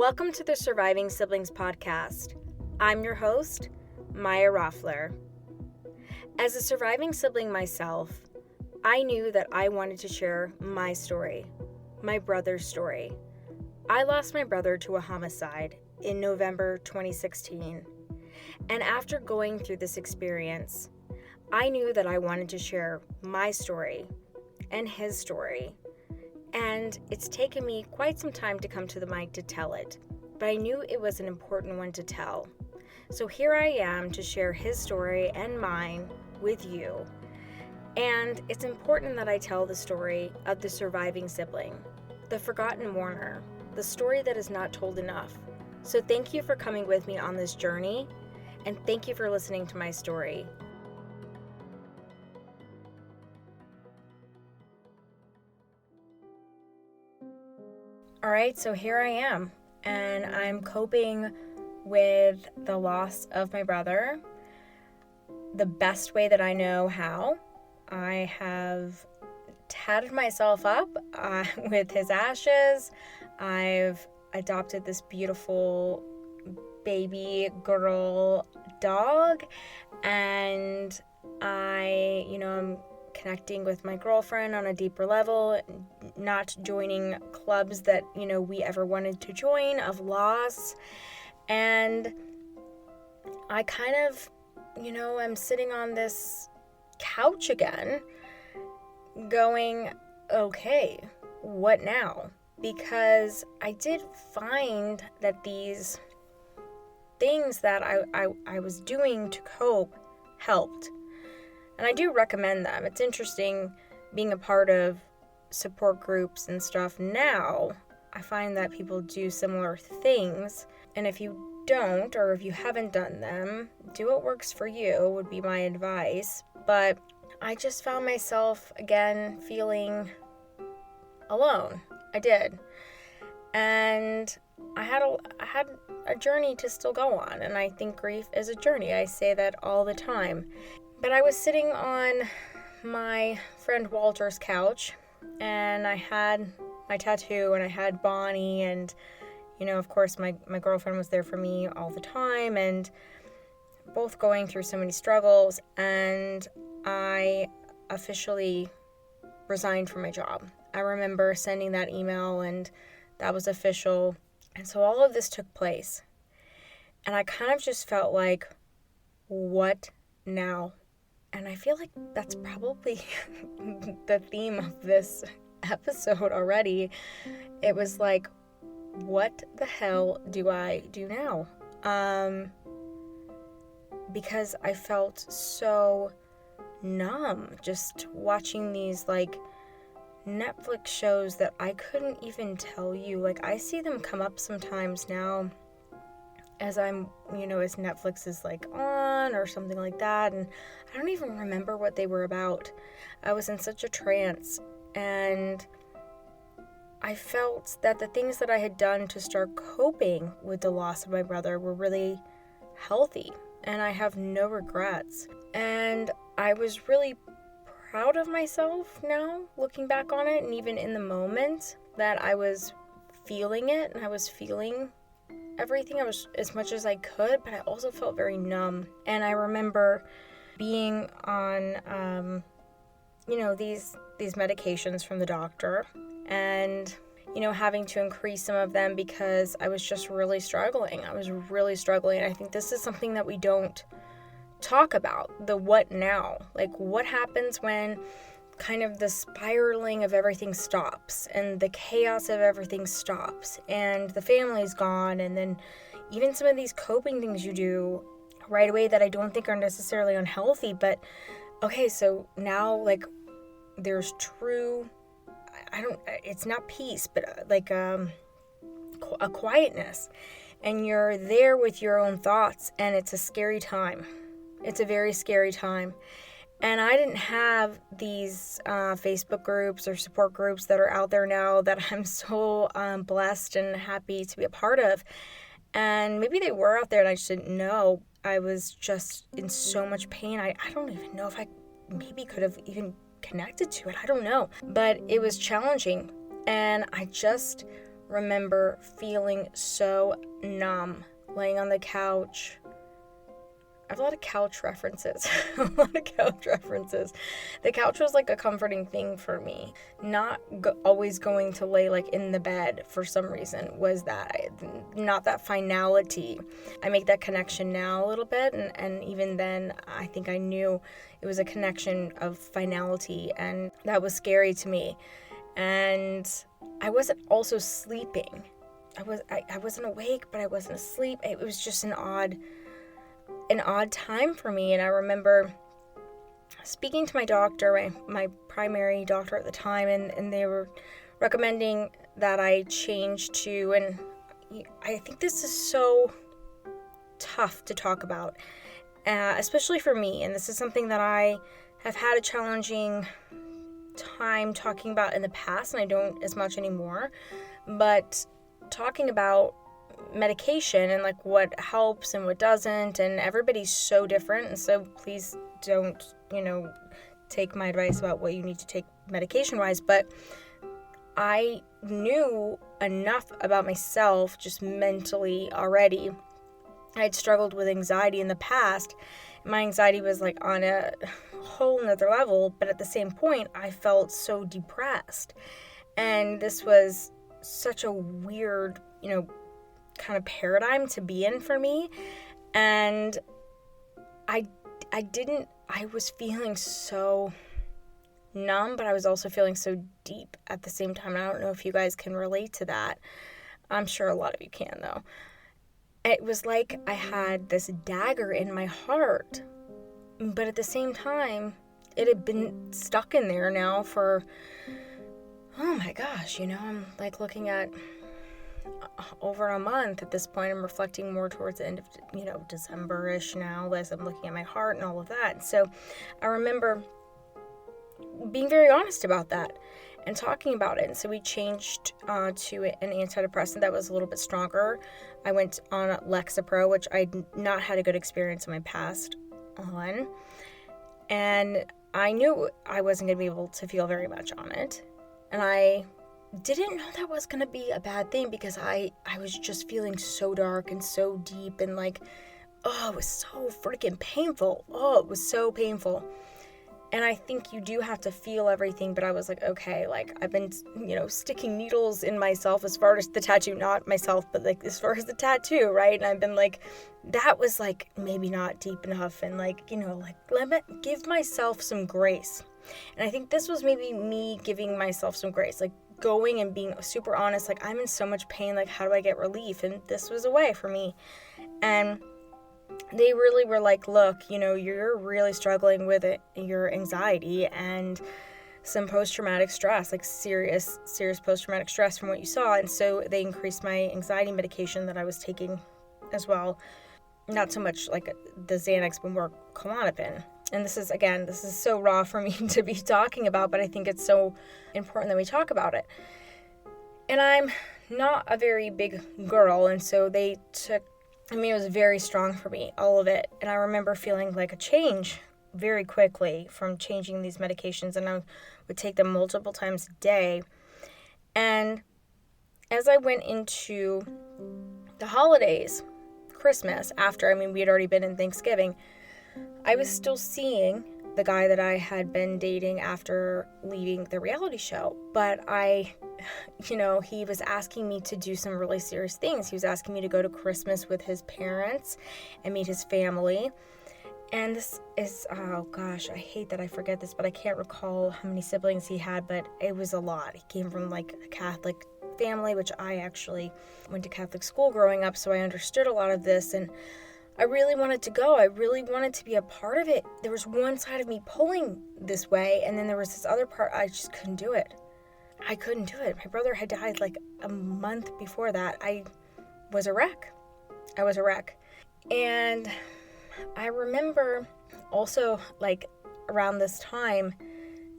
Welcome to the Surviving Siblings podcast. I'm your host, Maya Roffler. As a surviving sibling myself, I knew that I wanted to share my story, my brother's story. I lost my brother to a homicide in November 2016. And after going through this experience, I knew that I wanted to share my story and his story. And it's taken me quite some time to come to the mic to tell it, but I knew it was an important one to tell. So here I am to share his story and mine with you. And it's important that I tell the story of the surviving sibling, the forgotten mourner, the story that is not told enough. So thank you for coming with me on this journey, and thank you for listening to my story. All right, so here I am, and I'm coping with the loss of my brother the best way that I know how. I have tatted myself up with his ashes. I've adopted this beautiful baby girl dog, and I'm connecting with my girlfriend on a deeper level, not joining clubs that, we ever wanted to join of loss. And I kind of, I'm sitting on this couch again going, okay, what now? Because I did find that these things that I was doing to cope helped. And I do recommend them. It's interesting being a part of support groups and stuff now. I find that people do similar things. And if you don't, or if you haven't done them, do what works for you would be my advice. But I just found myself again feeling alone. I did. And I had a journey to still go on. And I think grief is a journey. I say that all the time. But I was sitting on my friend Walter's couch, and I had my tattoo, and I had Bonnie, and, of course, my girlfriend was there for me all the time, and both going through so many struggles, and I officially resigned from my job. I remember sending that email, and that was official, and so all of this took place, and I kind of just felt like, what now? And I feel like that's probably the theme of this episode already. It was like, what the hell do I do now? Because I felt so numb just watching these Netflix shows that I couldn't even tell you. I see them come up sometimes now as I'm, as Netflix is on or something like that, and I don't even remember what they were about. I was in such a trance, and I felt that the things that I had done to start coping with the loss of my brother were really healthy, and I have no regrets. And I was really proud of myself now, looking back on it, and even in the moment that I was feeling it, and I was feeling everything. I was as much as I could, but I also felt very numb. And I remember being on, these medications from the doctor, and, having to increase some of them because I was just really struggling. I think this is something that we don't talk about, the what now. What happens when kind of the spiraling of everything stops and the chaos of everything stops and the family's gone, and then even some of these coping things you do right away that I don't think are necessarily unhealthy, but okay, so now there's true, it's not peace, but a quietness, and you're there with your own thoughts, and it's a scary time. It's a very scary time. And I didn't have these Facebook groups or support groups that are out there now that I'm so blessed and happy to be a part of. And maybe they were out there and I just didn't know. I was just in so much pain. I don't even know if I maybe could have even connected to it. I don't know. But it was challenging. And I just remember feeling so numb, laying on the couch. I have a lot of couch references. The couch was like a comforting thing for me. Not always going to lay like in the bed for some reason was not that finality. I make that connection now a little bit, and even then I think I knew it was a connection of finality, and that was scary to me. And I wasn't also sleeping. I wasn't awake, but I wasn't asleep. It was just an odd time for me. And I remember speaking to my doctor, my primary doctor at the time, and they were recommending that I change to, and I think this is so tough to talk about, especially for me, and this is something that I have had a challenging time talking about in the past, and I don't as much anymore, but talking about medication and like what helps and what doesn't, and everybody's so different, and so please don't take my advice about what you need to take medication wise, but I knew enough about myself just mentally already. I had struggled with anxiety in the past. My anxiety was like on a whole nother level, but at the same point I felt so depressed, and this was such a weird kind of paradigm to be in for me. And I was feeling so numb, but I was also feeling so deep at the same time. I don't know if you guys can relate to that. I'm sure a lot of you can, though. It was like I had this dagger in my heart, but at the same time, it had been stuck in there now for, oh my gosh, I'm like looking at over a month at this point. I'm reflecting more towards the end of December-ish now as I'm looking at my heart and all of that. So I remember being very honest about that and talking about it. And so we changed to an antidepressant that was a little bit stronger. I went on Lexapro, which I'd not had a good experience in my past on. And I knew I wasn't going to be able to feel very much on it. And I didn't know that was going to be a bad thing, because I was just feeling so dark and so deep, and like, it was so freaking painful. It was so painful. And I think you do have to feel everything, but I was like, okay, like I've been, sticking needles in myself as far as the tattoo, not myself, but like as far as the tattoo, right? And I've been like, that was like maybe not deep enough, and like, let me give myself some grace. And I think this was maybe me giving myself some grace, like going and being super honest, like I'm in so much pain, like how do I get relief? And this was a way for me. And they really were like, look, you're really struggling with it, your anxiety and some post-traumatic stress, like serious post-traumatic stress from what you saw. And so they increased my anxiety medication that I was taking as well. Not so much like the Xanax, but more Klonopin. And this is so raw for me to be talking about, but I think it's so important that we talk about it. And I'm not a very big girl, and so they took, it was very strong for me, all of it. And I remember feeling like a change very quickly from changing these medications, and I would take them multiple times a day. And as I went into the holidays, Christmas, after, we had already been in Thanksgiving, I was still seeing the guy that I had been dating after leaving the reality show. But he was asking me to do some really serious things. He was asking me to go to Christmas with his parents and meet his family. And this is, oh gosh, I hate that I forget this, but I can't recall how many siblings he had, but it was a lot. He came from like a Catholic family, which I actually went to Catholic school growing up, so I understood a lot of this, and I really wanted to go. I really wanted to be a part of it. There was one side of me pulling this way, and then there was this other part. I just couldn't do it. I couldn't do it. My brother had died like a month before that. I was a wreck. And I remember also like around this time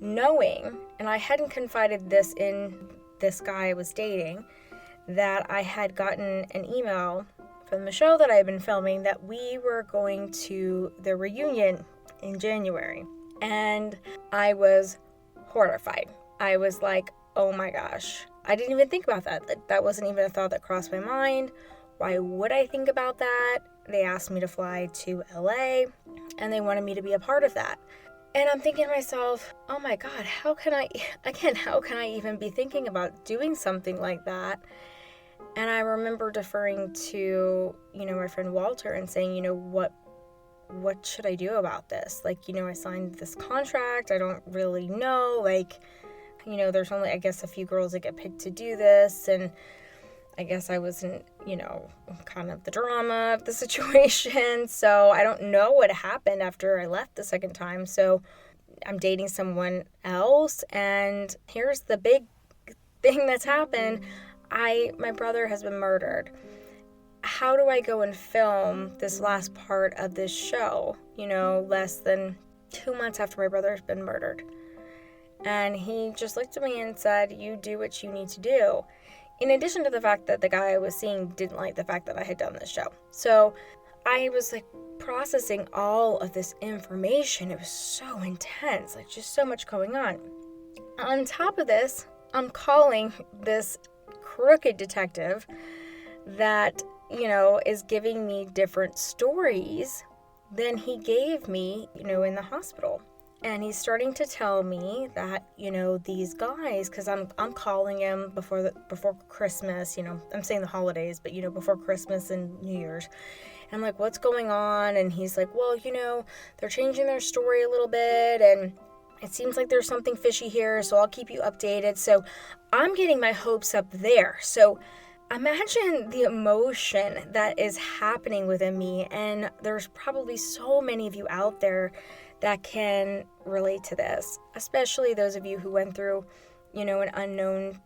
knowing, and I hadn't confided this in this guy I was dating, that I had gotten an email from the show that I had been filming that we were going to the reunion in January. And I was horrified. I was like, oh my gosh, I didn't even think about that. That wasn't even a thought that crossed my mind. Why would I think about that? They asked me to fly to LA and they wanted me to be a part of that. And I'm thinking to myself, oh my God, how can I even be thinking about doing something like that? And I remember deferring to, my friend Walter and saying, what should I do about this? Like, I signed this contract. I don't really know. Like, there's only, I guess, a few girls that get picked to do this. And I guess I wasn't, kind of the drama of the situation. So I don't know what happened after I left the second time. So I'm dating someone else. And here's the big thing that's happened. My brother has been murdered. How do I go and film this last part of this show, less than 2 months after my brother's been murdered? And he just looked at me and said, you do what you need to do. In addition to the fact that the guy I was seeing didn't like the fact that I had done this show. So I was like processing all of this information. It was so intense, like just so much going on. On top of this, I'm calling this crooked detective that, is giving me different stories than he gave me, in the hospital. And he's starting to tell me that, these guys, because I'm calling him before Christmas, I'm saying the holidays, but, before Christmas and New Year's. And I'm like, what's going on? And he's like, well, they're changing their story a little bit, and it seems like there's something fishy here, so I'll keep you updated. So I'm getting my hopes up there. So imagine the emotion that is happening within me, and there's probably so many of you out there that can relate to this, especially those of you who went through, an unknown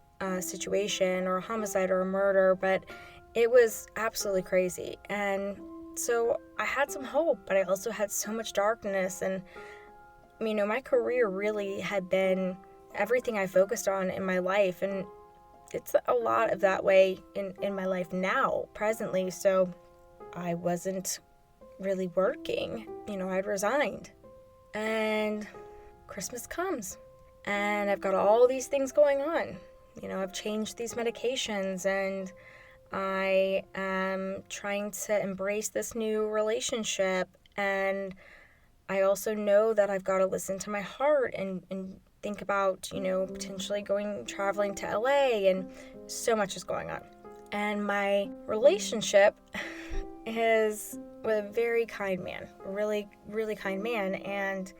situation or a homicide or a murder, but it was absolutely crazy. And so I had some hope, but I also had so much darkness, and my career really had been everything I focused on in my life, and it's a lot of that way in my life now, presently. So I wasn't really working. I'd resigned. And Christmas comes. And I've got all these things going on. I've changed these medications, and I am trying to embrace this new relationship. And I also know that I've got to listen to my heart and think about, potentially traveling to LA, and so much is going on. And my relationship is with a very kind man, really, really kind man. And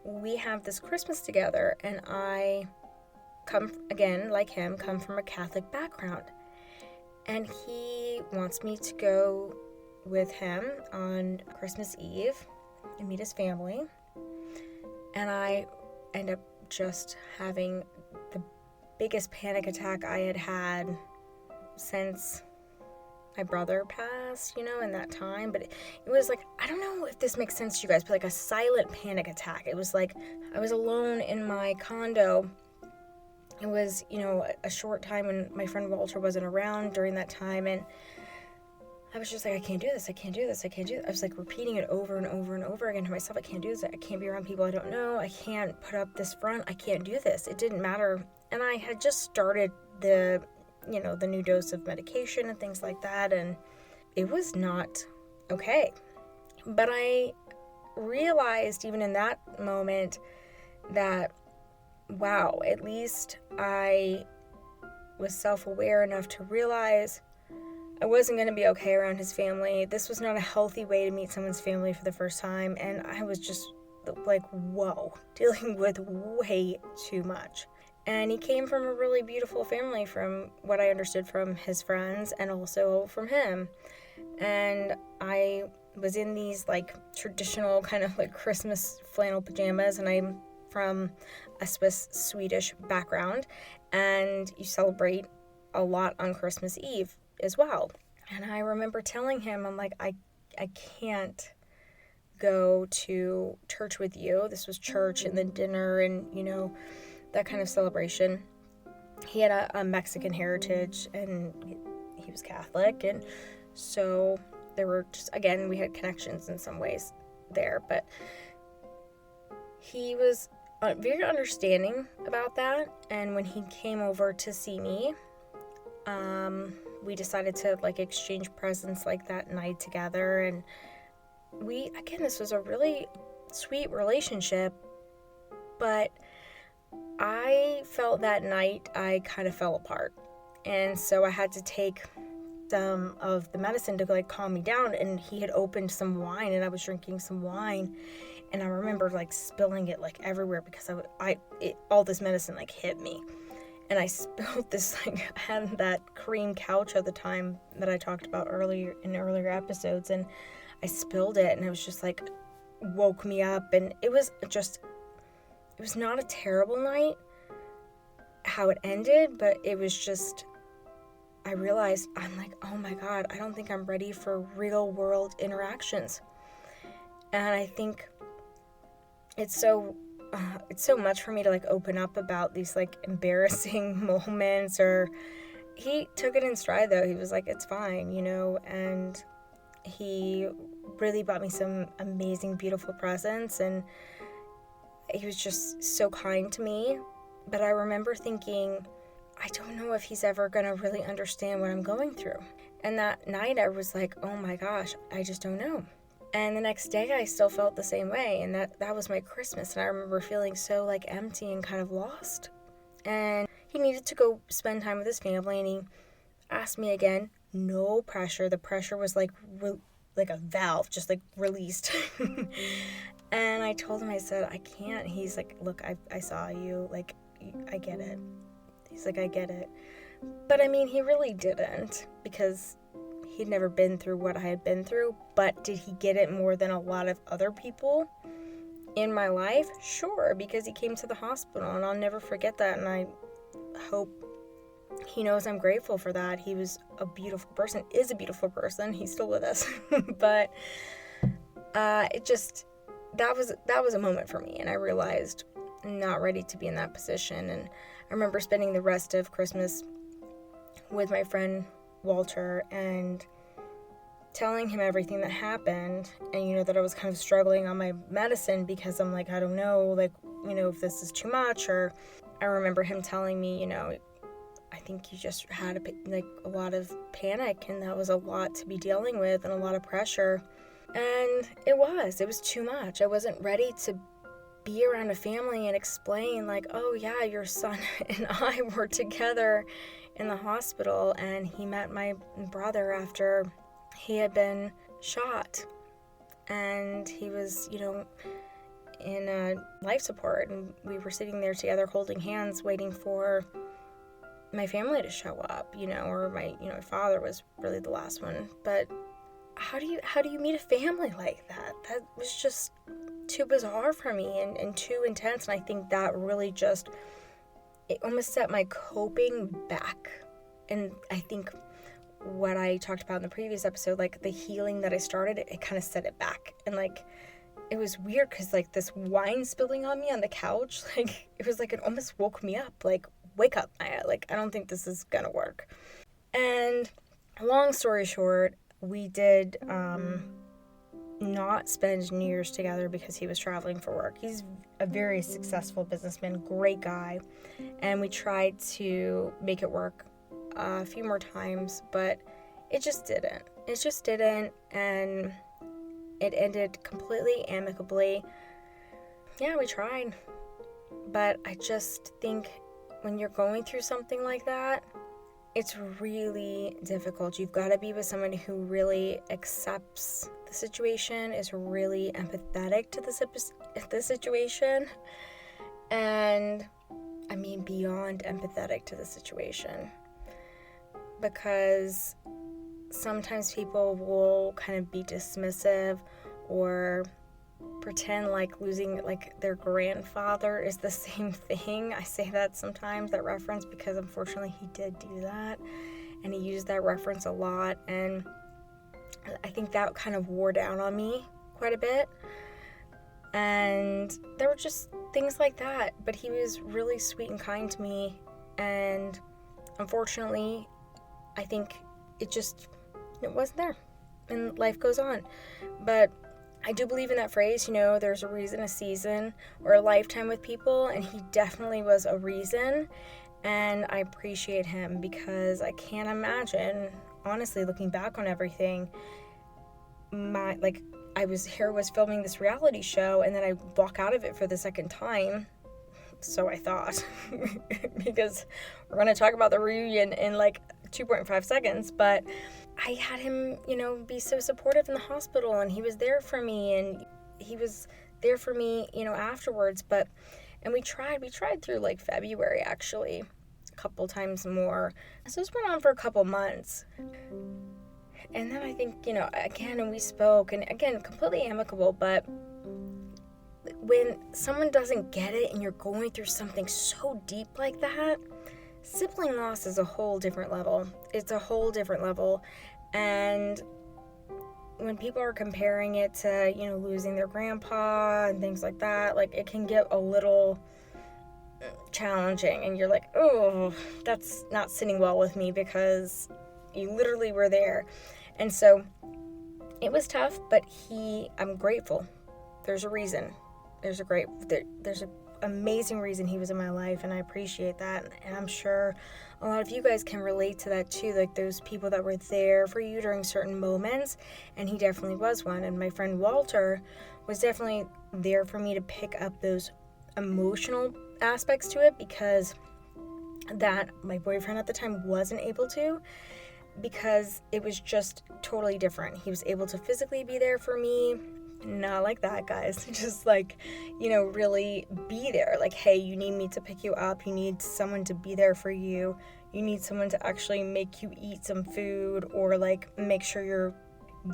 we have this Christmas together, and I come, again, like him, come from a Catholic background. And he wants me to go with him on Christmas Eve and meet his family. And I end up just having the biggest panic attack I had had since my brother passed, in that time. But it was like, I don't know if this makes sense to you guys, but like a silent panic attack. It was like I was alone in my condo. It was, a short time when my friend Walter wasn't around during that time, and I was just like, I can't do this, I can't do this, I can't do this. I was like repeating it over and over and over again to myself. I can't do this, I can't be around people I don't know, I can't put up this front, I can't do this. It didn't matter. And I had just started the new dose of medication and things like that, and it was not okay. But I realized even in that moment that, wow, at least I was self-aware enough to realize I wasn't going to be okay around his family. This was not a healthy way to meet someone's family for the first time. And I was just like, whoa, dealing with way too much. And he came from a really beautiful family, from what I understood from his friends and also from him. And I was in these like traditional kind of like Christmas flannel pajamas, and I'm from a Swedish background, and you celebrate a lot on Christmas Eve as well. And I remember telling him, I'm like, I can't go to church with you. This was church and then dinner and, that kind of celebration. He had a Mexican heritage, and he was Catholic, and so there were just, again, we had connections in some ways there, but he was very understanding about that. And when he came over to see me, we decided to like exchange presents like that night together. And this was a really sweet relationship, but I felt that night I kind of fell apart. And so I had to take some of the medicine to like calm me down, and he had opened some wine and I was drinking some wine, and I remember like spilling it like everywhere because all this medicine like hit me, and I spilled this like, I had that cream couch at the time that I talked about earlier episodes, and I spilled it, and it was just like woke me up. And it was not a terrible night how it ended, but it was just, I realized, I'm like, oh my God, I don't think I'm ready for real world interactions. And I think it's so much for me to like open up about these like embarrassing moments. Or he took it in stride though. He was like, it's fine, and he really bought me some amazing, beautiful presents, and he was just so kind to me. But I remember thinking, I don't know if he's ever gonna really understand what I'm going through. And that night I was like, oh my gosh, I just don't know. And the next day I still felt the same way, and that was my Christmas, and I remember feeling so like empty and kind of lost. And he needed to go spend time with his family, and he asked me again. No pressure. The pressure was like like a valve, just like released. And I told him, I said, I can't. He's like, look, I saw you, like, I get it. He's like, I get it. But I mean, he really didn't, because he'd never been through what I had been through. But did he get it more than a lot of other people in my life? Sure, because he came to the hospital, and I'll never forget that. And I hope he knows I'm grateful for that. He was a beautiful person, is a beautiful person. He's still with us. But that was a moment for me, and I realized I'm not ready to be in that position. And I remember spending the rest of Christmas with my friend Walter and telling him everything that happened, and that I was kind of struggling on my medicine because I'm like, I don't know, like, if this is too much. Or I remember him telling me, I think you just had a lot of panic, and that was a lot to be dealing with and a lot of pressure. And it was too much. I wasn't ready to be around a family and explain like, oh yeah, your son and I were together in the hospital, and he met my brother after he had been shot, and he was, in life support, and we were sitting there together holding hands waiting for my family to show up, or my father was really the last one. But how do you meet a family like that? That was just too bizarre for me and too intense. And I think that really it almost set my coping back. And I think what I talked about in the previous episode, like the healing that I started, it kind of set it back. And like, it was weird because like this wine spilling on me on the couch, like it was like it almost woke me up, like, wake up, Maya, like I don't think this is gonna work. And long story short, we did not spend New Year's together because he was traveling for work. He's a very successful businessman, great guy, and we tried to make it work a few more times, but it just didn't, and it ended completely amicably. Yeah, we tried, but I just think when you're going through something like that, it's really difficult. You've got to be with someone who really accepts the situation, is really empathetic to the situation, and I mean beyond empathetic to the situation. Because sometimes people will kind of be dismissive or pretend like losing like their grandfather is the same thing. I say that sometimes, that reference, because unfortunately he did do that, and he used that reference a lot, and I think that kind of wore down on me quite a bit. And there were just things like that, but he was really sweet and kind to me, and unfortunately I think it wasn't there, and life goes on. But I do believe in that phrase, there's a reason, a season, or a lifetime with people, and he definitely was a reason, and I appreciate him because I can't imagine, honestly, looking back on everything, I was filming this reality show, and then I walk out of it for the second time, so I thought, because we're going to talk about the reunion in 2.5 seconds, but I had him, be so supportive in the hospital, and he was there for me, and he was there for me, afterwards, and we tried through February, actually, a couple times more. So this went on for a couple months. And then I think, again, and we spoke, and again, completely amicable, but when someone doesn't get it and you're going through something so deep like that, sibling loss is a whole different level. It's a whole different level. And when people are comparing it to, losing their grandpa and things like that, it can get a little challenging. And you're like, oh, that's not sitting well with me because you literally were there. And so it was tough, but I'm grateful. There's a reason. There's an amazing reason he was in my life, and I appreciate that. And I'm sure a lot of you guys can relate to that too, those people that were there for you during certain moments, and he definitely was one. And my friend Walter was definitely there for me to pick up those emotional aspects to it, because that my boyfriend at the time wasn't able to, because it was just totally different. He was able to physically be there for me. Not like that, guys. Just really be there. Hey, you need me to pick you up. You need someone to be there for you. You need someone to actually make you eat some food, or make sure you're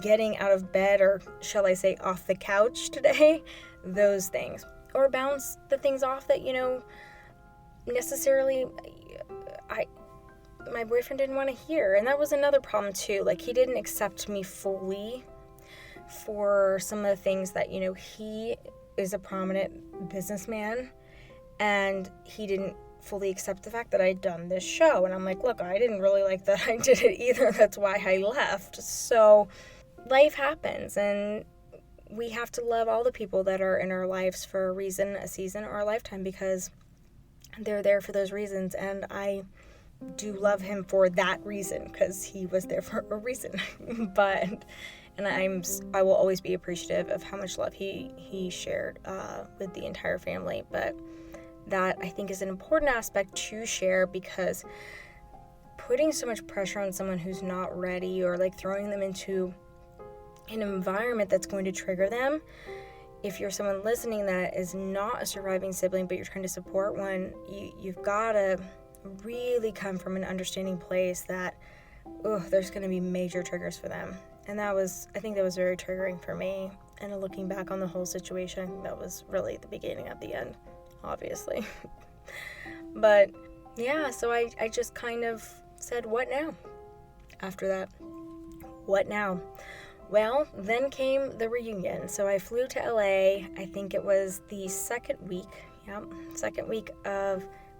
getting out of bed, or shall I say off the couch today. Those things. Or bounce the things off that, necessarily my boyfriend didn't want to hear. And that was another problem too. He didn't accept me fully for some of the things that, he is a prominent businessman, and he didn't fully accept the fact that I'd done this show. And I'm like, look, I didn't really like that I did it either. That's why I left. So life happens, and we have to love all the people that are in our lives for a reason, a season, or a lifetime, because they're there for those reasons. And I do love him for that reason, because he was there for a reason. And I will always be appreciative of how much love he shared with the entire family. But that, I think, is an important aspect to share, because putting so much pressure on someone who's not ready, or throwing them into an environment that's going to trigger them, if you're someone listening that is not a surviving sibling but you're trying to support one, you've got to really come from an understanding place that there's going to be major triggers for them. And I think that was very triggering for me. And looking back on the whole situation, that was really the beginning of the end, obviously. But yeah, so I just kind of said, what now? After that, what now? Well, then came the reunion. So I flew to LA. I think it was the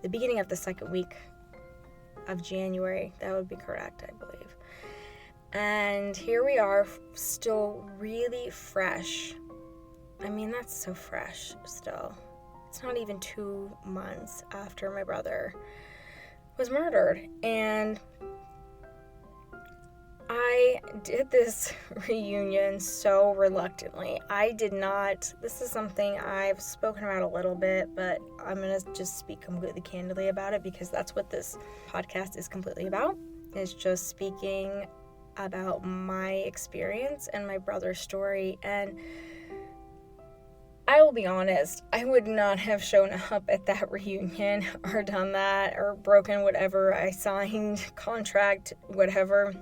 beginning of the second week of January. That would be correct, I believe. And here we are, still really fresh. I mean, that's so fresh still. It's not even 2 months after my brother was murdered. And I did this reunion so reluctantly. This is something I've spoken about a little bit, but I'm going to just speak completely candidly about it, because that's what this podcast is completely about. It's just speaking about my experience and my brother's story. And I will be honest, I would not have shown up at that reunion or done that or broken whatever I signed, contract, whatever,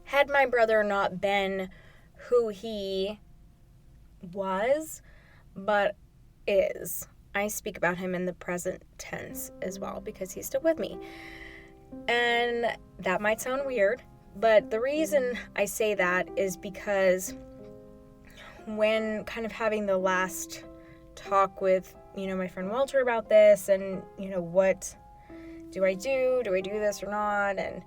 had my brother not been who he was, but is. I speak about him in the present tense as well, because he's still with me. And that might sound weird, but the reason I say that is because when kind of having the last talk with, my friend Walter about this, and, what do I do? Do I do this or not? And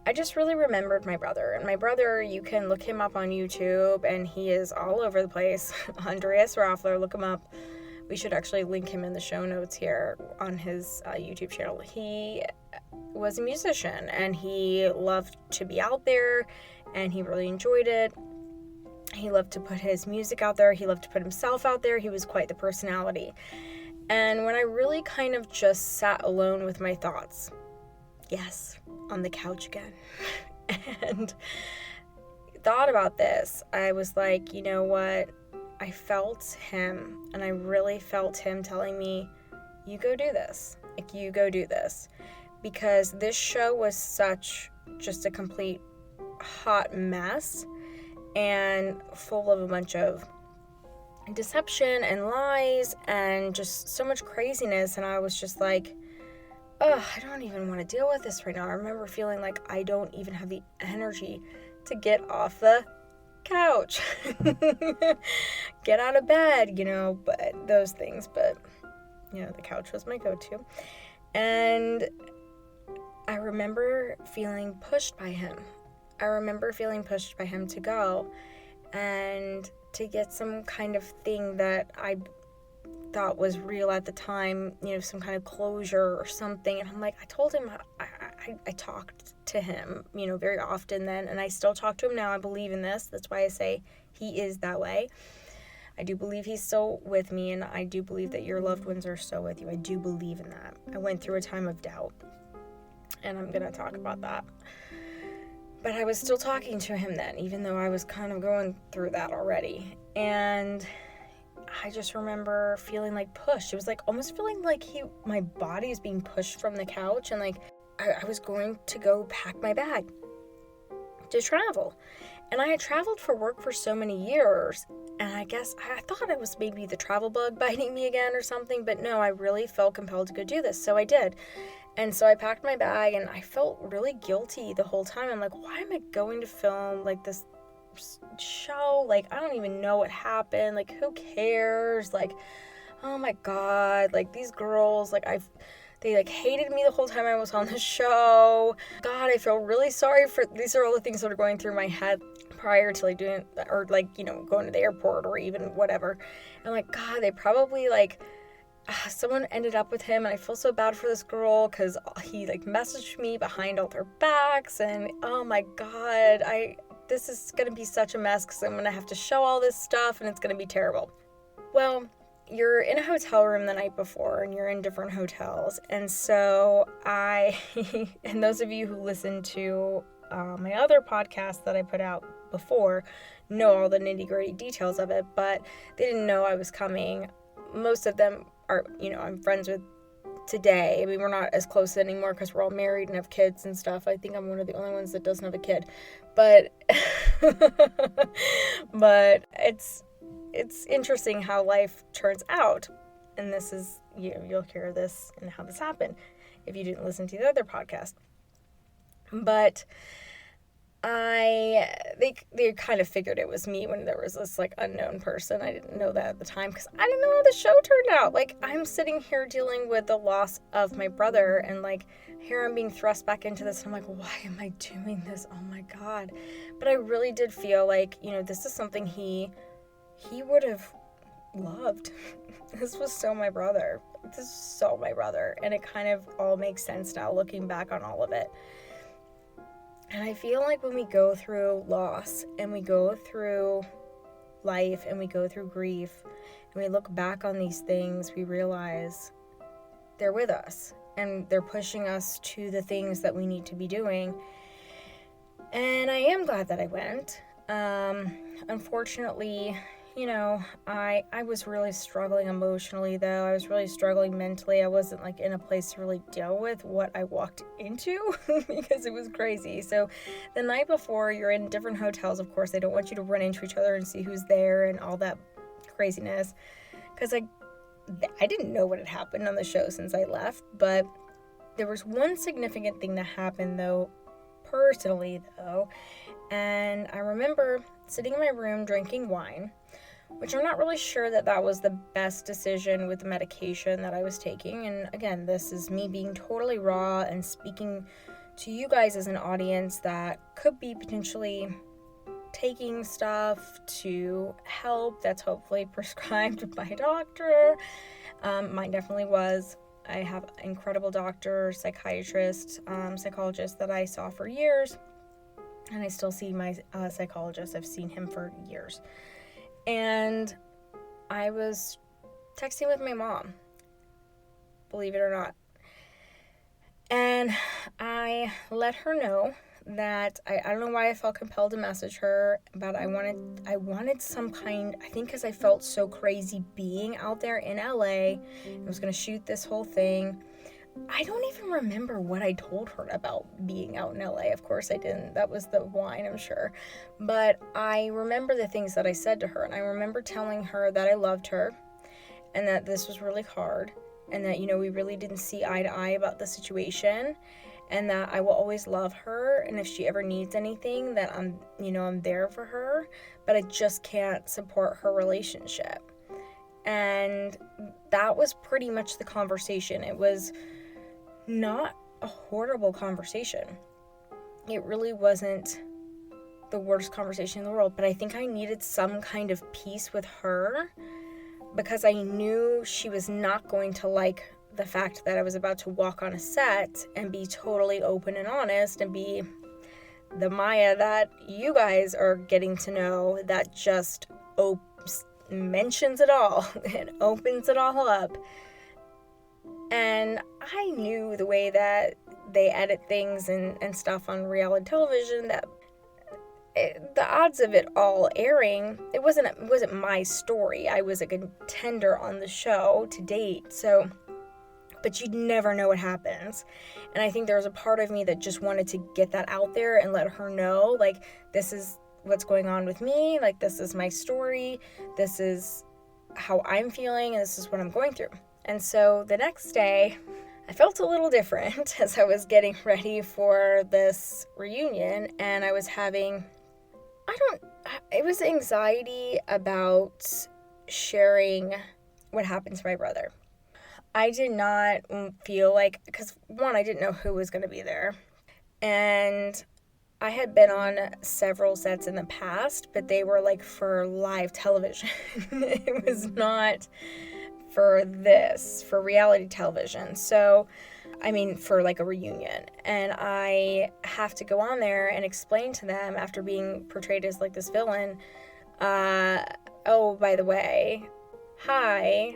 I just really remembered my brother. And my brother, you can look him up on YouTube, and he is all over the place. Andreas Roffler, look him up. We should actually link him in the show notes here on his YouTube channel. He was a musician, and he loved to be out there, and he really enjoyed it. He loved to put his music out there. He loved to put himself out there. He was quite the personality. And when I really kind of just sat alone with my thoughts, yes, on the couch again, and thought about this, I was like, you know what? I felt him, and I really felt him telling me, you go do this. Like, you go do this. Because this show was such just a complete hot mess and full of a bunch of deception and lies and just so much craziness. And I was just like, oh, I don't even want to deal with this right now. I remember feeling like I don't even have the energy to get off the couch, get out of bed, but those things. But, the couch was my go-to. And I remember feeling pushed by him. To go and to get some kind of thing that I thought was real at the time, some kind of closure or something. And I'm like, I told him, I talked to him, very often then, and I still talk to him now. I believe in this. That's why I say he is that way. I do believe he's still with me, and I do believe that your loved ones are still with you. I do believe in that. I went through a time of doubt, and I'm going to talk about that. But I was still talking to him then, even though I was kind of going through that already. And I just remember feeling like pushed. It was like almost feeling like my body is being pushed from the couch, and like I was going to go pack my bag to travel. And I had traveled for work for so many years, and I guess I thought it was maybe the travel bug biting me again or something, but no, I really felt compelled to go do this, so I did. And so I packed my bag, and I felt really guilty the whole time. I'm like, why am I going to film like this show? Like, I don't even know what happened. Like, who cares? Like, oh my God, like these girls, like they like hated me the whole time I was on the show. God, I feel really sorry for, these are all the things that are going through my head prior to like doing, or like, going to the airport or even whatever. And like, God, they probably like, someone ended up with him, and I feel so bad for this girl because he like messaged me behind all their backs, and oh my God, this is going to be such a mess because I'm going to have to show all this stuff, and it's going to be terrible. Well, you're in a hotel room the night before, and you're in different hotels, and so and those of you who listen to my other podcast that I put out before know all the nitty-gritty details of it, but they didn't know I was coming. Most of them are, I'm friends with today. I mean, we're not as close anymore because we're all married and have kids and stuff. I think I'm one of the only ones that doesn't have a kid, but but it's interesting how life turns out. And this is, you'll hear this and how this happened if you didn't listen to the other podcast. But they kind of figured it was me when there was this like unknown person. I didn't know that at the time because I didn't know how the show turned out. Like, I'm sitting here dealing with the loss of my brother, and like here I'm being thrust back into this, and I'm like, why am I doing this? Oh my God. But I really did feel like, this is something he would have loved. This was so my brother. And it kind of all makes sense now looking back on all of it. And I feel like when we go through loss, and we go through life, and we go through grief, and we look back on these things, we realize they're with us, and they're pushing us to the things that we need to be doing. And I am glad that I went. Unfortunately, I was really struggling emotionally, though. I was really struggling mentally. I wasn't like in a place to really deal with what I walked into because it was crazy. So the night before, you're in different hotels. Of course, they don't want you to run into each other and see who's there and all that craziness. Because I didn't know what had happened on the show since I left. But there was one significant thing that happened, though, personally, though. And I remember sitting in my room drinking wine, which I'm not really sure that was the best decision with the medication that I was taking. And again, this is me being totally raw and speaking to you guys as an audience that could be potentially taking stuff to help that's hopefully prescribed by a doctor. Mine definitely was. I have incredible doctors, psychiatrists, psychologists that I saw for years, and I still see my psychologist. I've seen him for years. And I was texting with my mom, believe it or not. And I let her know that I don't know why I felt compelled to message her, but I wanted some kind, I think because I felt so crazy being out there in LA. I was going to shoot this whole thing. I don't even remember what I told her about being out in LA. Of course I didn't. That was the wine, I'm sure. But I remember the things that I said to her, and I remember telling her that I loved her and that this was really hard, and that, we really didn't see eye to eye about the situation, and that I will always love her, and if she ever needs anything, that I'm there for her, but I just can't support her relationship. And that was pretty much the conversation. It was not a horrible conversation. It really wasn't the worst conversation in the world, but I think I needed some kind of peace with her, because I knew she was not going to like the fact that I was about to walk on a set and be totally open and honest and be the Maya that you guys are getting to know, that just mentions it all and opens it all up. And I knew the way that they edit things and stuff on reality television, that the odds of it all airing, it wasn't my story. I was a contender on the show to date, but you never know what happens. And I think there was a part of me that just wanted to get that out there and let her know, like, this is what's going on with me, like, this is my story, this is how I'm feeling, and this is what I'm going through. And so the next day, I felt a little different as I was getting ready for this reunion, and I was having, it was anxiety about sharing what happened to my brother. I did not feel like, because one, I didn't know who was going to be there, and I had been on several sets in the past, but they were like for live television. It was not for reality television. So, for like a reunion. And I have to go on there and explain to them, after being portrayed as like this villain, oh, by the way, hi,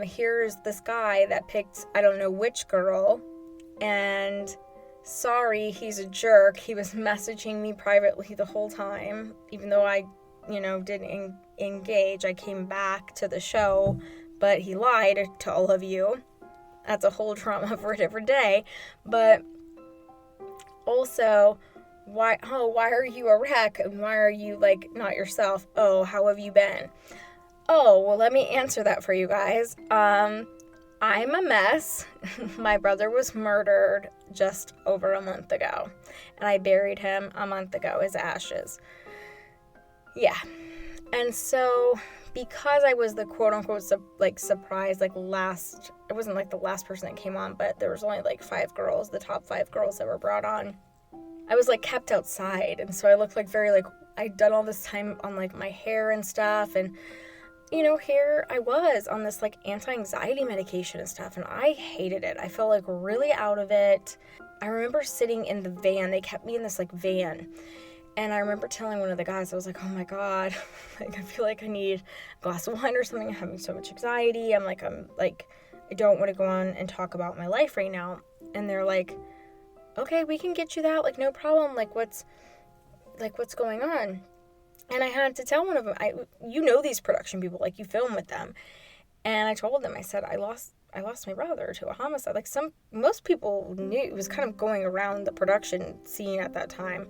here's this guy that picked I don't know which girl, and sorry, he's a jerk. He was messaging me privately the whole time, even though I didn't engage. I came back to the show, but he lied to all of you. That's a whole drama for a different day. But also, why are you a wreck? And why are you, like, not yourself? Oh, how have you been? Oh, well, let me answer that for you guys. I'm a mess. My brother was murdered just over a month ago, and I buried him a month ago, his ashes. Yeah. And so, because I was the quote-unquote surprise, I wasn't like the last person that came on, but there was only like 5 girls, the top 5 girls that were brought on. I was like kept outside, and so I looked like very like, I'd done all this time on like my hair and stuff, and here I was on this like anti-anxiety medication and stuff, and I hated it. I felt like really out of it. I remember sitting in the van. They kept me in this like van, and I remember telling one of the guys, I was like, oh my God, like I feel like I need a glass of wine or something. I'm having so much anxiety. I'm like, I don't want to go on and talk about my life right now. And they're like, okay, we can get you that, like, no problem. Like, what's going on? And I had to tell one of them, these production people, like, you film with them. And I told them, I said, I lost my brother to a homicide. Like, most people knew. It was kind of going around the production scene at that time,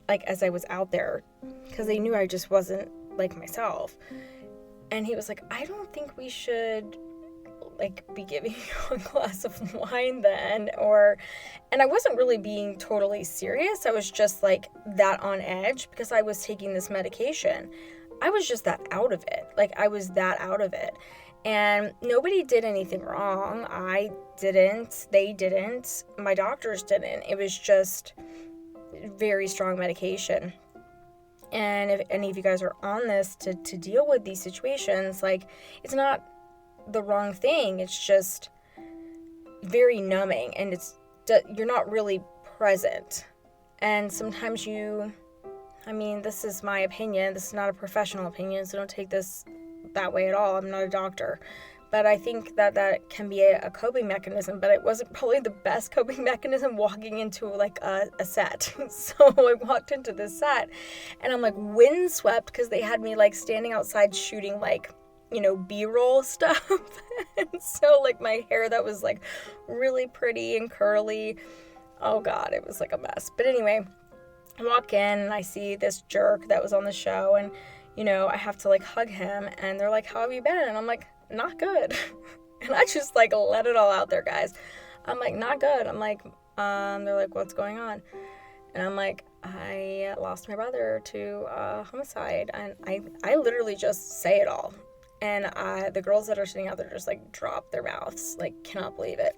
like, as I was out there, because they knew I just wasn't like myself. And he was like, I don't think we should, like, be giving you a glass of wine then, and I wasn't really being totally serious. I was just like that on edge because I was taking this medication. I was just that out of it. Like, I was that out of it. And nobody did anything wrong. I didn't. They didn't. My doctors didn't. It was just very strong medication. And if any of you guys are on this to deal with these situations, like, it's not the wrong thing. It's just very numbing, and you're not really present. And sometimes this is my opinion. This is not a professional opinion, so don't take this that way at all. I'm not a doctor. But I think that can be a coping mechanism, but it wasn't probably the best coping mechanism walking into like a set. So I walked into this set and I'm like windswept because they had me like standing outside shooting like, B-roll stuff. And so like my hair that was like really pretty and curly. Oh God, it was like a mess. But anyway, I walk in and I see this jerk that was on the show, and I have to like hug him, and they're like, how have you been? And I'm like, not good. And I just like let it all out there, guys. I'm like, not good. I'm like, they're like, what's going on? And I'm like, I lost my brother to homicide. And I literally just say it all. And the girls that are sitting out there just like drop their mouths, like cannot believe it.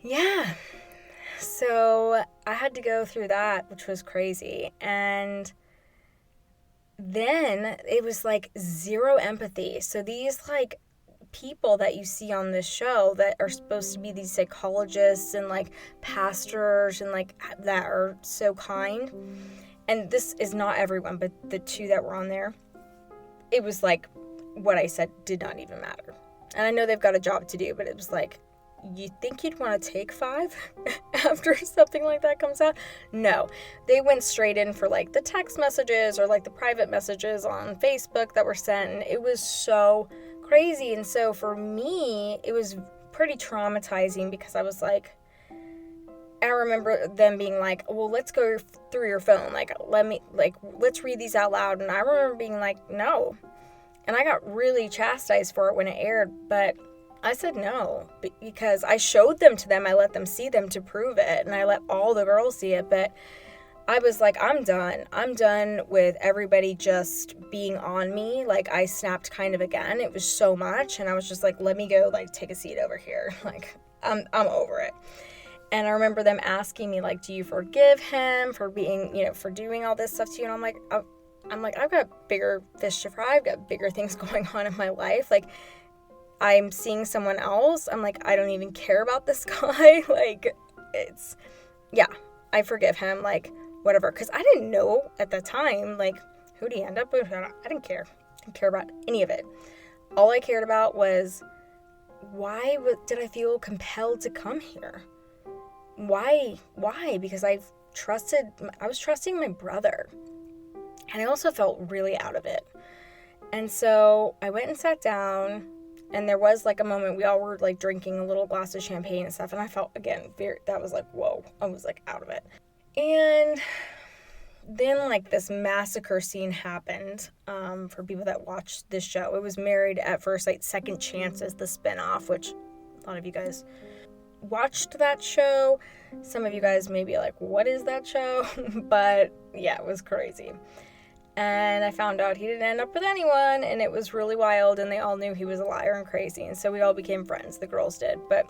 Yeah. So I had to go through that, which was crazy. And then it was like zero empathy. So these like people that you see on this show that are supposed to be these psychologists and like pastors and like that are so kind, and this is not everyone, but the two that were on there, it was like what I said did not even matter. And I know they've got a job to do, but it was like, you think you'd want to take 5 after something like that comes out? No, they went straight in for like the text messages or like the private messages on Facebook that were sent, and it was so crazy. And so for me, it was pretty traumatizing because I was like, I remember them being like, well, let's go through your phone. Like, let's read these out loud. And I remember being like, no. And I got really chastised for it when it aired, but I said no, because I showed them to them. I let them see them to prove it, and I let all the girls see it. But I was like, I'm done. I'm done with everybody just being on me. Like, I snapped kind of again. It was so much, and I was just like, let me go, like, take a seat over here. Like, I'm over it. And I remember them asking me, like, do you forgive him for being, for doing all this stuff to you? And I'm like, I've got bigger fish to fry. I've got bigger things going on in my life. Like, I'm seeing someone else. I'm like, I don't even care about this guy. Like, I forgive him, like, whatever. Because I didn't know at the time, like, who'd he end up with? I didn't care. I didn't care about any of it. All I cared about was, why did I feel compelled to come here? Why? Because I was trusting my brother. And I also felt really out of it. And so I went and sat down. And there was like a moment we all were like drinking a little glass of champagne and stuff. And I felt, again, that was like, whoa, I was like out of it. And then like this massacre scene happened for people that watched this show. It was Married at First Sight, Second Chances, the spinoff, which a lot of you guys watched that show. Some of you guys may be like, what is that show? But yeah, it was crazy. And I found out he didn't end up with anyone, and it was really wild, and they all knew he was a liar and crazy, and so we all became friends, the girls did, but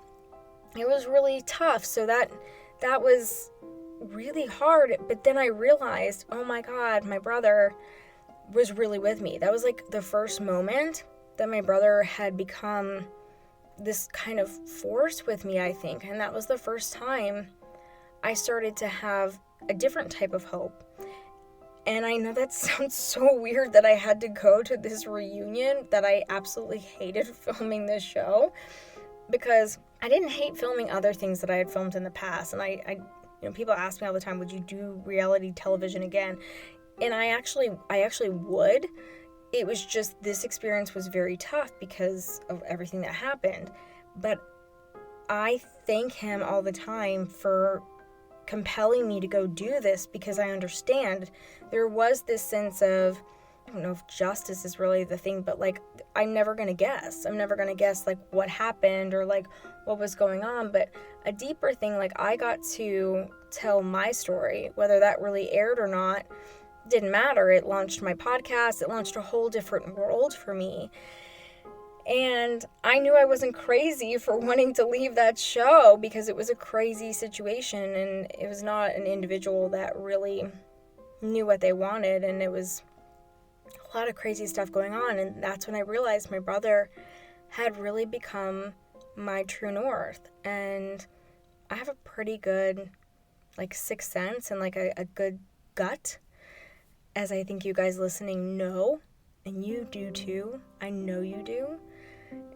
it was really tough. So that was really hard. But then I realized, oh my God, my brother was really with me. That was like the first moment that my brother had become this kind of force with me, I think, and that was the first time I started to have a different type of hope. And I know that sounds so weird that I had to go to this reunion, that I absolutely hated filming this show, because I didn't hate filming other things that I had filmed in the past. And I people ask me all the time, would you do reality television again? And I actually would. It was just, this experience was very tough because of everything that happened. But I thank him all the time for compelling me to go do this, because I understand there was this sense of, I don't know if justice is really the thing, but like, I'm never going to guess like what happened or like what was going on. But a deeper thing, like, I got to tell my story, whether that really aired or not, didn't matter. It launched my podcast. It launched a whole different world for me. And I knew I wasn't crazy for wanting to leave that show because it was a crazy situation and it was not an individual that really knew what they wanted, and it was a lot of crazy stuff going on. And that's when I realized my brother had really become my true north. And I have a pretty good sixth sense and a good gut, as I think you guys listening know, and you do too. I know you do.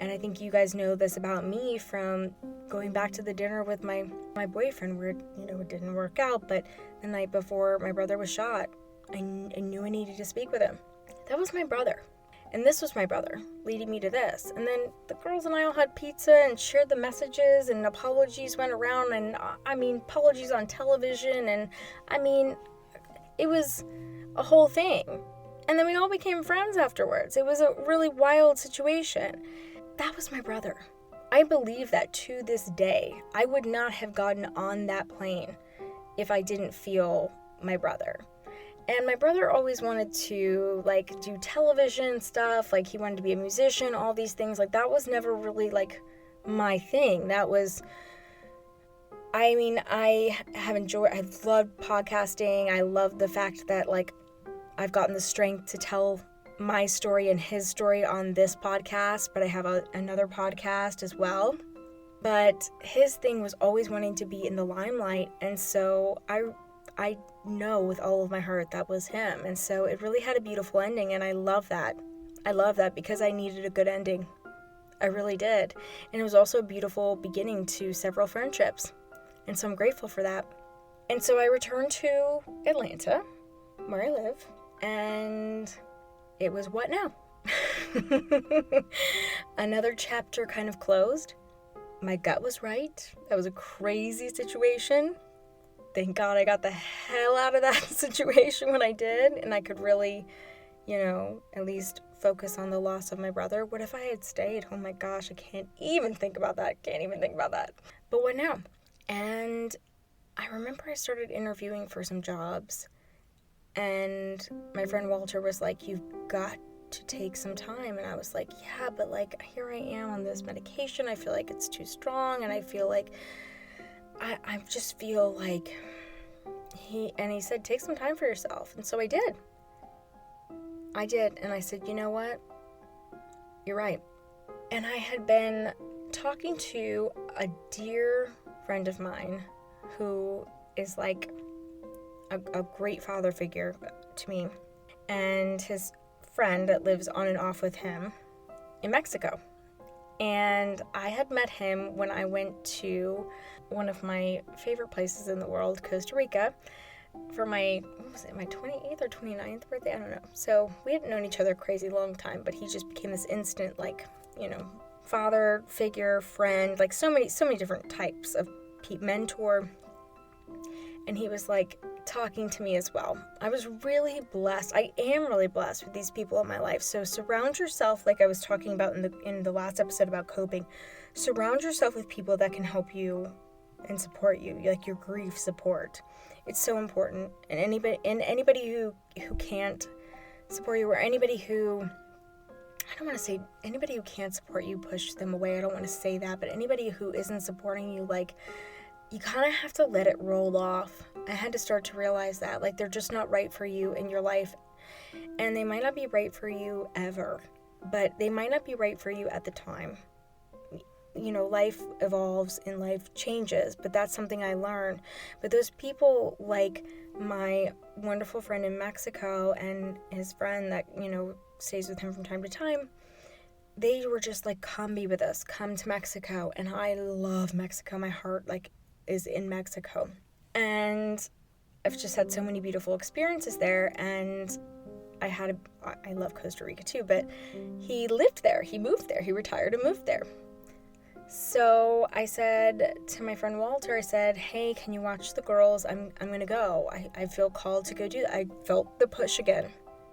And I think you guys know this about me from going back to the dinner with my boyfriend where, it didn't work out, but the night before my brother was shot, I knew I needed to speak with him. That was my brother. And this was my brother leading me to this. And then the girls and I all had pizza and shared the messages, and apologies went around, and apologies on television, and it was a whole thing. And then we all became friends afterwards. It was a really wild situation. That was my brother. I believe that to this day, I would not have gotten on that plane if I didn't feel my brother. And my brother always wanted to, do television stuff. He wanted to be a musician, all these things. That was never really, my thing. That was... I loved podcasting. I love the fact that, I've gotten the strength to tell my story and his story on this podcast, but I have another podcast as well. But his thing was always wanting to be in the limelight, and so I know with all of my heart that was him. And so it really had a beautiful ending, and I love that. I love that because I needed a good ending. I really did. And it was also a beautiful beginning to several friendships. And so I'm grateful for that. And so I returned to Atlanta, where I live, and it was what now? Another chapter kind of closed. My gut was right. That was a crazy situation. Thank God I got the hell out of that situation when I did, and I could really, at least focus on the loss of my brother. What if I had stayed? Oh my gosh, I can't even think about that. But what now? And I remember I started interviewing for some jobs, and my friend Walter was like, you've got to take some time. And I was like, yeah, but here I am on this medication. I feel like it's too strong, and I feel like I just feel like he said, take some time for yourself. And so I did. And I said, you know what? You're right. And I had been talking to a dear friend of mine who is a great father figure to me, and his friend that lives on and off with him in Mexico. And I had met him when I went to one of my favorite places in the world, Costa Rica, for my 28th or 29th birthday? I don't know. So we hadn't known each other a crazy long time, but he just became this instant, father figure, friend, so many different types of mentor. And he was talking to me as well. I was really blessed. I am really blessed with these people in my life. So surround yourself, like I was talking about in the last episode about coping. Surround yourself with people that can help you and support you, your grief support. It's so important. And anybody who can't support you, or anybody who, I don't want to say anybody who can't support you, push them away. I don't want to say that, but anybody who isn't supporting you, you kind of have to let it roll off. I had to start to realize that, they're just not right for you in your life, and they might not be right for you ever, but they might not be right for you at the time. Life evolves and life changes, but that's something I learned. But those people, like my wonderful friend in Mexico and his friend that, stays with him from time to time, they were just come be with us, come to Mexico. And I love Mexico. My heart, is in Mexico. And I've just had so many beautiful experiences there. And I love Costa Rica too, but he lived there. He moved there. He retired and moved there. So I said to my friend Walter, I said, hey, can you watch the girls? I'm going to go. I feel called to go do that. I felt the push again.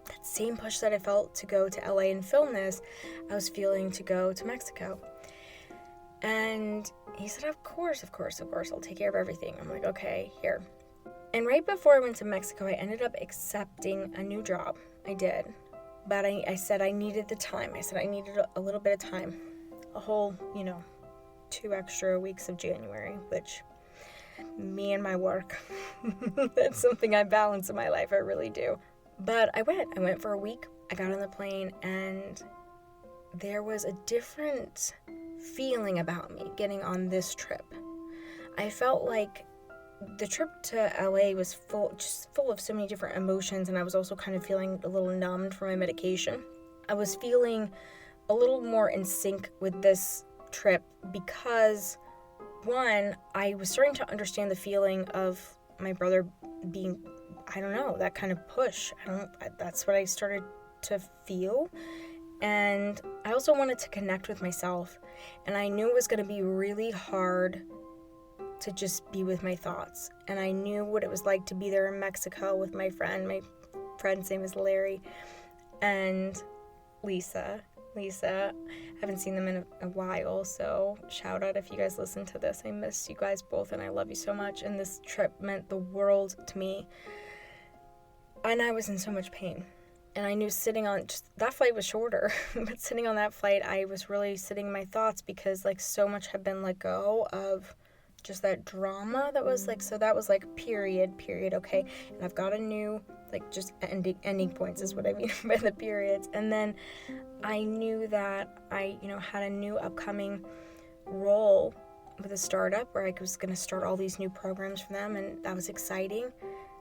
That same push that I felt to go to LA and film this, I was feeling to go to Mexico. And he said, of course, I'll take care of everything. I'm like, okay, here. And right before I went to Mexico, I ended up accepting a new job. I did. But I said I needed the time. I said I needed a little bit of time. A whole, 2 extra weeks of January, which me and my work, that's something I balance in my life. I really do. But I went for a week. I got on the plane, and there was a different feeling about me getting on this trip. I felt like the trip to LA was full of so many different emotions, and I was also kind of feeling a little numbed from my medication. I was feeling a little more in sync with this trip because, one, I was starting to understand the feeling of my brother being, that kind of push. That's what I started to feel. And I also wanted to connect with myself, and I knew it was going to be really hard to just be with my thoughts. And I knew what it was like to be there in Mexico with my friend. My friend's name is Larry and Lisa. I haven't seen them in a while, so shout out if you guys listen to this. I miss you guys both, and I love you so much. And this trip meant the world to me. And I was in so much pain. And I knew that flight was shorter, but sitting on that flight, I was really sitting in my thoughts because so much had been let go of just that drama that was so that was period, okay, and I've got a new just ending points is what I mean by the periods. And then I knew that I had a new upcoming role with a startup where I was going to start all these new programs for them, and that was exciting.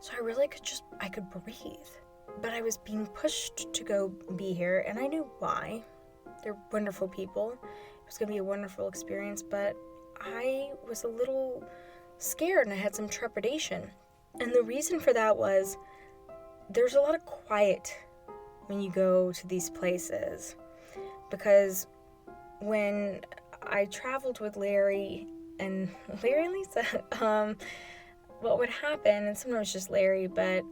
So I really I could breathe, but I was being pushed to go be here, and I knew why. They're wonderful people. It was going to be a wonderful experience, but I was a little scared and I had some trepidation. And the reason for that was there's a lot of quiet when you go to these places. Because when I traveled with Larry and Lisa, what would happen, and sometimes just Larry, but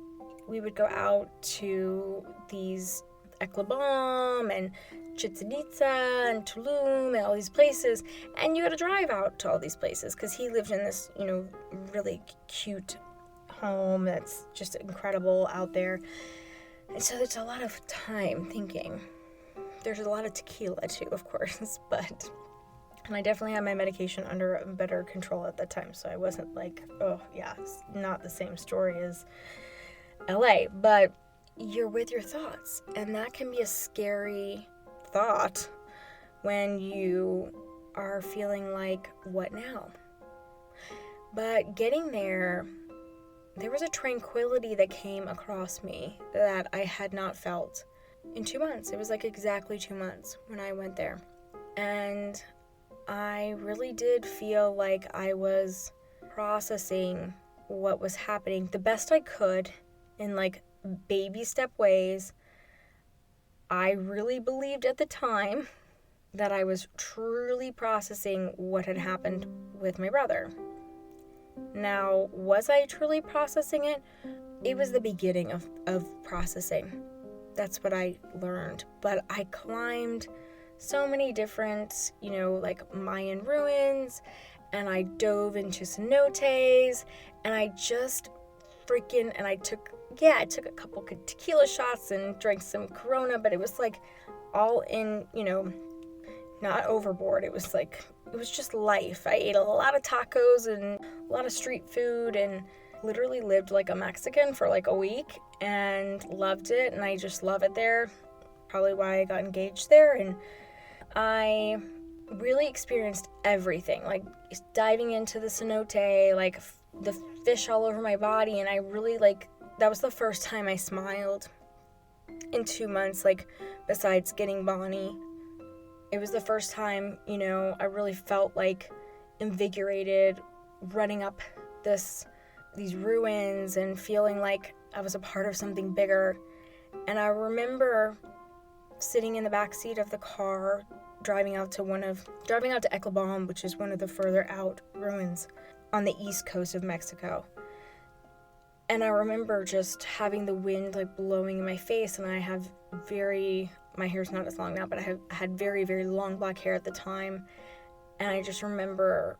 we would go out to these Eklabam and Chichen Itza and Tulum and all these places, and you got to drive out to all these places because he lived in this, really cute home that's just incredible out there. And so there's a lot of time thinking. There's a lot of tequila too, of course, and I definitely had my medication under better control at that time, so I wasn't it's not the same story as LA, but you're with your thoughts, and that can be a scary thought when you are feeling like, what now? But getting there was a tranquility that came across me that I had not felt in 2 months. It was exactly 2 months when I went there, and I really did feel like I was processing what was happening the best I could in baby step ways. I really believed at the time that I was truly processing what had happened with my brother. Now, was I truly processing it? It was the beginning of processing. That's what I learned. But I climbed so many different, Mayan ruins, and I dove into cenotes, and I just I took a couple tequila shots and drank some Corona, but it was all in, not overboard. It was just life. I ate a lot of tacos and a lot of street food and literally lived like a Mexican for a week and loved it, and I just love it there. Probably why I got engaged there, and I really experienced everything, diving into the cenote, the fish all over my body, and I really that was the first time I smiled in 2 months, besides getting Bonnie. It was the first time, I really felt invigorated, running up these ruins and feeling like I was a part of something bigger. And I remember sitting in the back seat of the car, driving out to Eklabam, which is one of the further out ruins on the east coast of Mexico. And I remember just having the wind blowing in my face, and my hair's not as long now, but I had very, very long black hair at the time. And I just remember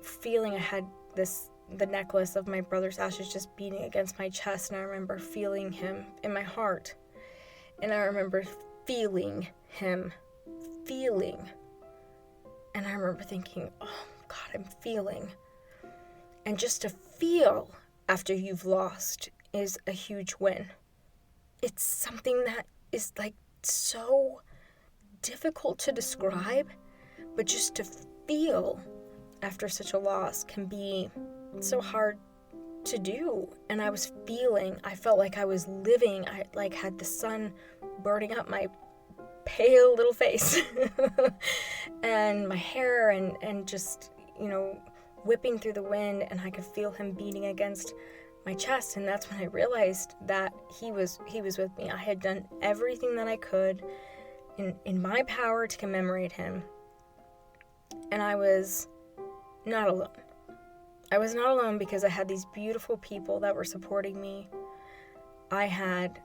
feeling I had the necklace of my brother's ashes just beating against my chest, and I remember feeling him in my heart. And I remember feeling him. And I remember thinking, oh God, I'm feeling. And just to feel after you've lost is a huge win. It's something that is like so difficult to describe, but just to feel after such a loss can be so hard to do. And I was feeling, I felt like I was living. I like had the sun burning up my pale little face and my hair and just, whipping through the wind, and I could feel him beating against my chest. And that's when I realized that he was with me. I had done everything that I could in my power to commemorate him, and I was not alone. I was not alone because I had these beautiful people that were supporting me. I had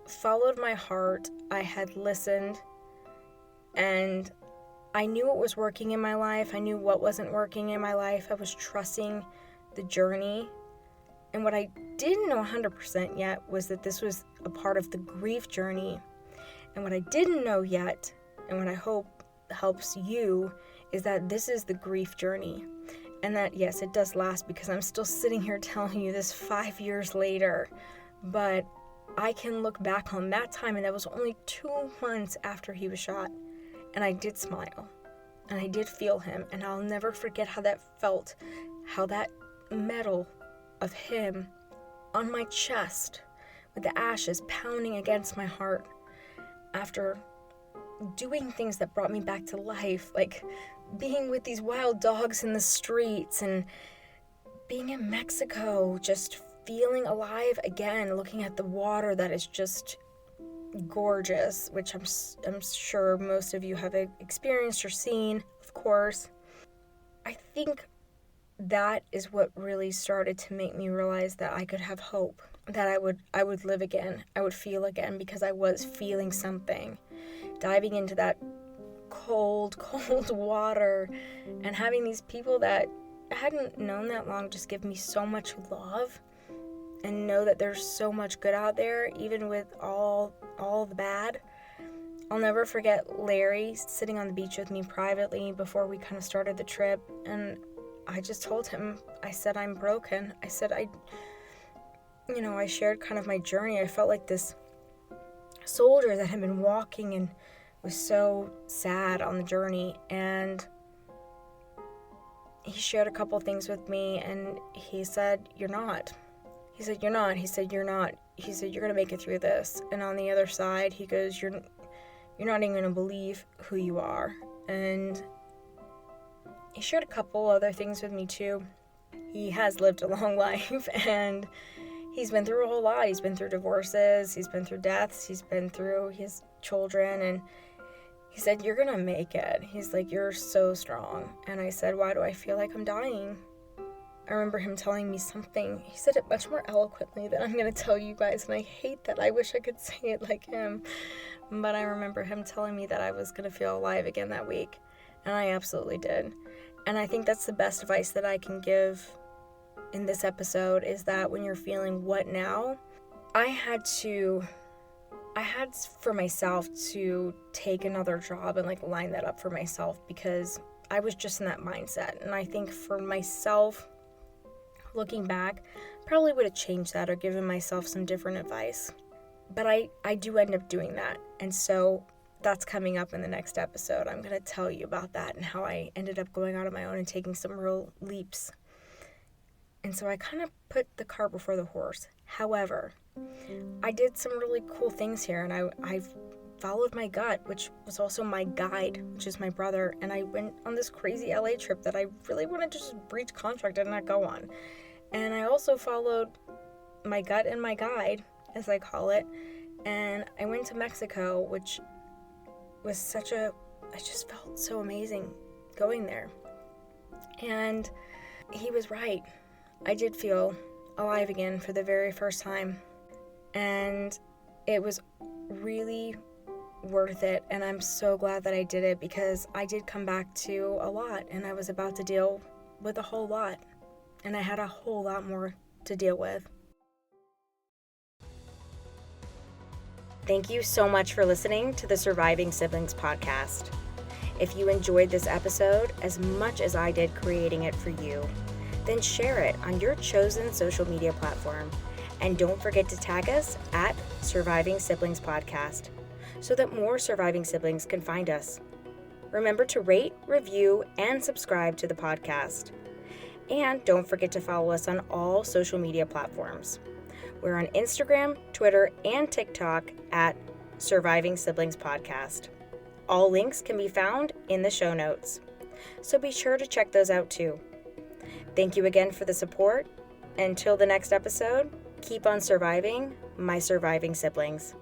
followed my heart. I had listened, and I knew what was working in my life. I knew what wasn't working in my life. I was trusting the journey. And what I didn't know 100% yet was that this was a part of the grief journey. And what I didn't know yet, and what I hope helps you, is that this is the grief journey. And that, yes, it does last, because I'm still sitting here telling you this 5 years later. But I can look back on that time, and that was only 2 months after he was shot. And I did smile, and I did feel him, and I'll never forget how that felt, how that metal of him on my chest with the ashes pounding against my heart after doing things that brought me back to life, like being with these wild dogs in the streets and being in Mexico, just feeling alive again, looking at the water that is just gorgeous, which I'm sure most of you have experienced or seen, of course. I think that is what really started to make me realize that I could have hope, that I would live again, I would feel again, because I was feeling something. Diving into that cold water and having these people that I hadn't known that long just give me so much love, and know that there's so much good out there, even with all the bad. I'll never forget Larry sitting on the beach with me privately before we kind of started the trip, and I just told him, I said, I'm broken. I said, I shared kind of my journey. I felt like this soldier that had been walking and was so sad on the journey, and he shared a couple things with me, and he said, you're not. He said, you're not. He said, you're not. He said, you're going to make it through this. And on the other side, he goes, you're not even going to believe who you are. And he shared a couple other things with me too. He has lived a long life, and he's been through a whole lot. He's been through divorces. He's been through deaths. He's been through his children. And he said, you're going to make it. He's like, you're so strong. And I said, why do I feel like I'm dying? I remember him telling me something. He said it much more eloquently than I'm going to tell you guys, and I hate that. I wish I could say it like him. But I remember him telling me that I was going to feel alive again that week, and I absolutely did. And I think that's the best advice that I can give in this episode, is that when you're feeling what now, I had for myself to take another job and like line that up for myself, because I was just in that mindset. And I think for myself, looking back, probably would have changed that or given myself some different advice. But I do end up doing that. And so that's coming up in the next episode. I'm going to tell you about that and how I ended up going out on my own and taking some real leaps. And so I kind of put the cart before the horse. However, I did some really cool things here, and I followed my gut, which was also my guide, which is my brother, and I went on this crazy LA trip that I really wanted to just breach contract and not go on. And I also followed my gut and my guide, as I call it, and I went to Mexico, which was I just felt so amazing going there. And he was right. I did feel alive again for the very first time, and it was really worth it, and I'm so glad that I did it, because I did come back to a lot, and I was about to deal with a whole lot, and I had a whole lot more to deal with. Thank you so much for listening to the Surviving Siblings podcast. If you enjoyed this episode as much as I did creating it for you, then share it on your chosen social media platform. And don't forget to tag us at Surviving Siblings Podcast so that more surviving siblings can find us. Remember to rate, review, and subscribe to the podcast. And don't forget to follow us on all social media platforms. We're on Instagram, Twitter, and TikTok at Surviving Siblings Podcast. All links can be found in the show notes, so be sure to check those out too. Thank you again for the support. Until the next episode, keep on surviving, my surviving siblings.